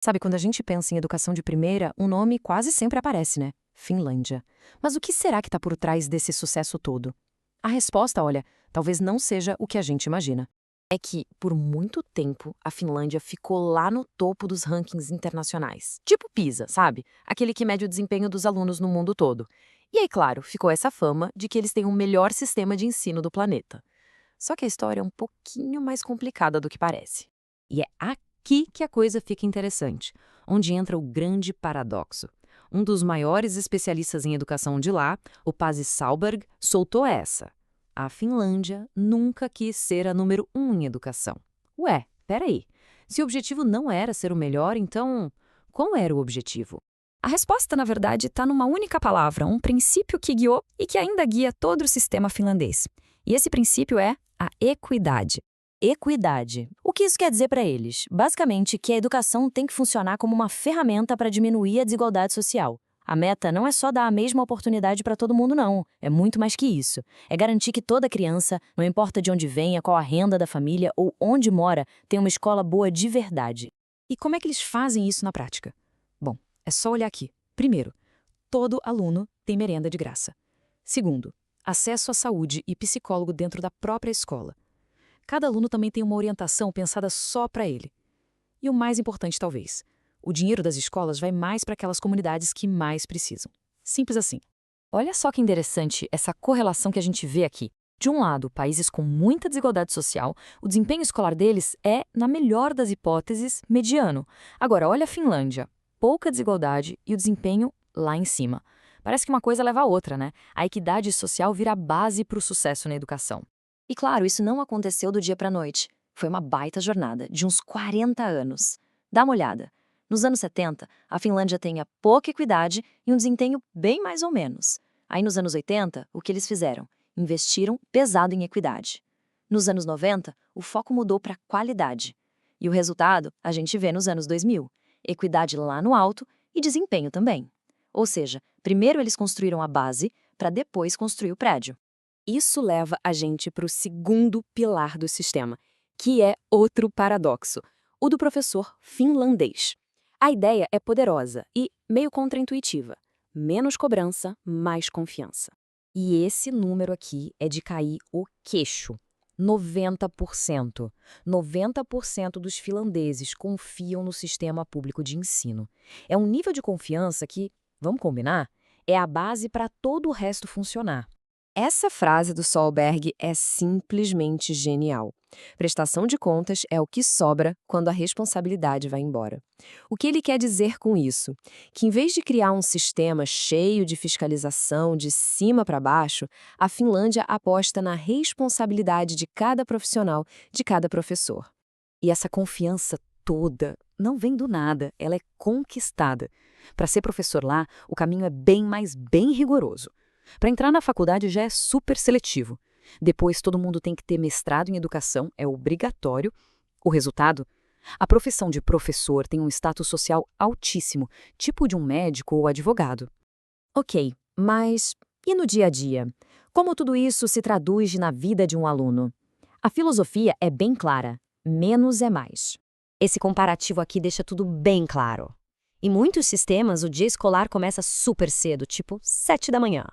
Sabe, quando a gente pensa em educação de primeira, um nome quase sempre aparece, né? Finlândia. Mas o que será que está por trás desse sucesso todo? A resposta, olha, talvez não seja o que a gente imagina. É que, por muito tempo, a Finlândia ficou lá no topo dos rankings internacionais. Tipo PISA, sabe? Aquele que mede o desempenho dos alunos no mundo todo. E aí, claro, ficou essa fama de que eles têm o melhor sistema de ensino do planeta. Só que a história é um pouquinho mais complicada do que parece. E é aqui que a coisa fica interessante, onde entra o grande paradoxo. Um dos maiores especialistas em educação de lá, o Pasi Sahlberg, soltou essa. A Finlândia nunca quis ser a número 1 em educação. Ué, peraí. Se o objetivo não era ser o melhor, então qual era o objetivo? A resposta, na verdade, está numa única palavra, um princípio que guiou e que ainda guia todo o sistema finlandês. E esse princípio é a equidade. Equidade. O que isso quer dizer para eles? Basicamente, que a educação tem que funcionar como uma ferramenta para diminuir a desigualdade social. A meta não é só dar a mesma oportunidade para todo mundo, não. É muito mais que isso. É garantir que toda criança, não importa de onde venha, qual a renda da família ou onde mora, tenha uma escola boa de verdade. E como é que eles fazem isso na prática? Bom, é só olhar aqui. Primeiro, todo aluno tem merenda de graça. Segundo, acesso à saúde e psicólogo dentro da própria escola. Cada aluno também tem uma orientação pensada só para ele. E o mais importante, talvez, o dinheiro das escolas vai mais para aquelas comunidades que mais precisam. Simples assim. Olha só que interessante essa correlação que a gente vê aqui. De um lado, países com muita desigualdade social, o desempenho escolar deles é, na melhor das hipóteses, mediano. Agora, olha a Finlândia. Pouca desigualdade e o desempenho lá em cima. Parece que uma coisa leva a outra, né? A equidade social vira a base para o sucesso na educação. E claro, isso não aconteceu do dia para a noite. Foi uma baita jornada, de uns 40 anos. Dá uma olhada. Nos anos 70, a Finlândia tinha pouca equidade e um desempenho bem mais ou menos. Aí nos anos 80, o que eles fizeram? Investiram pesado em equidade. Nos anos 90, o foco mudou para qualidade. E o resultado a gente vê nos anos 2000. Equidade lá no alto e desempenho também. Ou seja, primeiro eles construíram a base para depois construir o prédio. Isso leva a gente para o segundo pilar do sistema, que é outro paradoxo, o do professor finlandês. A ideia é poderosa e meio contraintuitiva. Menos cobrança, mais confiança. E esse número aqui é de cair o queixo. 90%. 90% dos finlandeses confiam no sistema público de ensino. É um nível de confiança que, vamos combinar, é a base para todo o resto funcionar. Essa frase do Solberg é simplesmente genial. Prestação de contas é o que sobra quando a responsabilidade vai embora. O que ele quer dizer com isso? Que em vez de criar um sistema cheio de fiscalização de cima para baixo, a Finlândia aposta na responsabilidade de cada profissional, de cada professor. E essa confiança toda não vem do nada, ela é conquistada. Para ser professor lá, o caminho é bem rigoroso. Para entrar na faculdade já é super seletivo. Depois todo mundo tem que ter mestrado em educação, é obrigatório. O resultado? A profissão de professor tem um status social altíssimo, tipo de um médico ou advogado. Ok, mas e no dia a dia? Como tudo isso se traduz na vida de um aluno? A filosofia é bem clara: menos é mais. Esse comparativo aqui deixa tudo bem claro. Em muitos sistemas, o dia escolar começa super cedo, tipo 7 da manhã.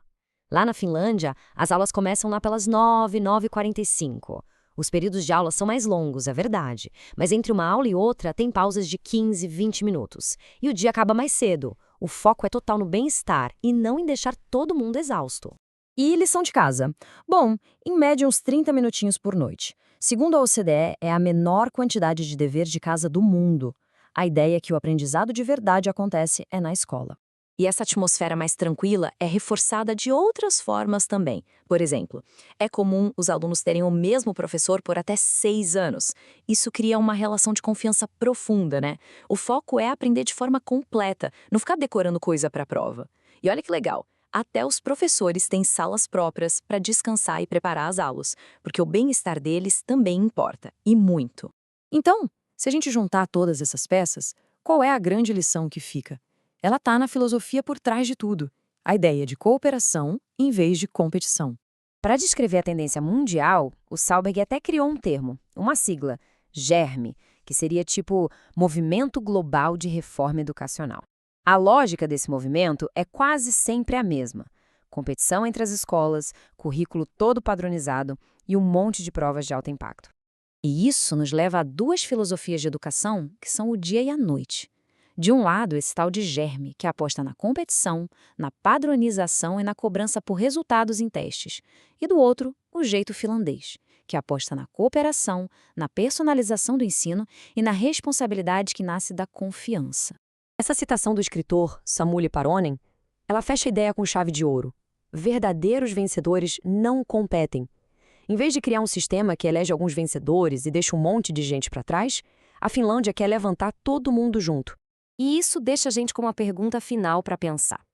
Lá na Finlândia, as aulas começam lá pelas 9, 9h45. Os períodos de aula são mais longos, é verdade, mas entre uma aula e outra tem pausas de 15, 20 minutos. E o dia acaba mais cedo. O foco é total no bem-estar e não em deixar todo mundo exausto. E lição de casa? Bom, em média uns 30 minutinhos por noite. Segundo a OCDE, é a menor quantidade de dever de casa do mundo. A ideia é que o aprendizado de verdade acontece é na escola. E essa atmosfera mais tranquila é reforçada de outras formas também. Por exemplo, é comum os alunos terem o mesmo professor por até 6 anos. Isso cria uma relação de confiança profunda, né? O foco é aprender de forma completa, não ficar decorando coisa para a prova. E olha que legal, até os professores têm salas próprias para descansar e preparar as aulas, porque o bem-estar deles também importa, e muito. Então, se a gente juntar todas essas peças, qual é a grande lição que fica? Ela está na filosofia por trás de tudo, a ideia de cooperação em vez de competição. Para descrever a tendência mundial, o Sahlberg até criou um termo, uma sigla, GERM, que seria tipo Movimento Global de Reforma Educacional. A lógica desse movimento é quase sempre a mesma: competição entre as escolas, currículo todo padronizado e um monte de provas de alto impacto. E isso nos leva a duas filosofias de educação que são o dia e a noite. De um lado, esse tal de germe, que aposta na competição, na padronização e na cobrança por resultados em testes. E do outro, o jeito finlandês, que aposta na cooperação, na personalização do ensino e na responsabilidade que nasce da confiança. Essa citação do escritor Samuli Paronen, ela fecha a ideia com chave de ouro. Verdadeiros vencedores não competem. Em vez de criar um sistema que elege alguns vencedores e deixa um monte de gente para trás, a Finlândia quer levantar todo mundo junto. E isso deixa a gente com uma pergunta final para pensar.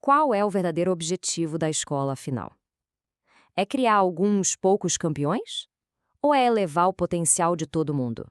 Qual é o verdadeiro objetivo da escola, afinal? É criar alguns poucos campeões? Ou é elevar o potencial de todo mundo?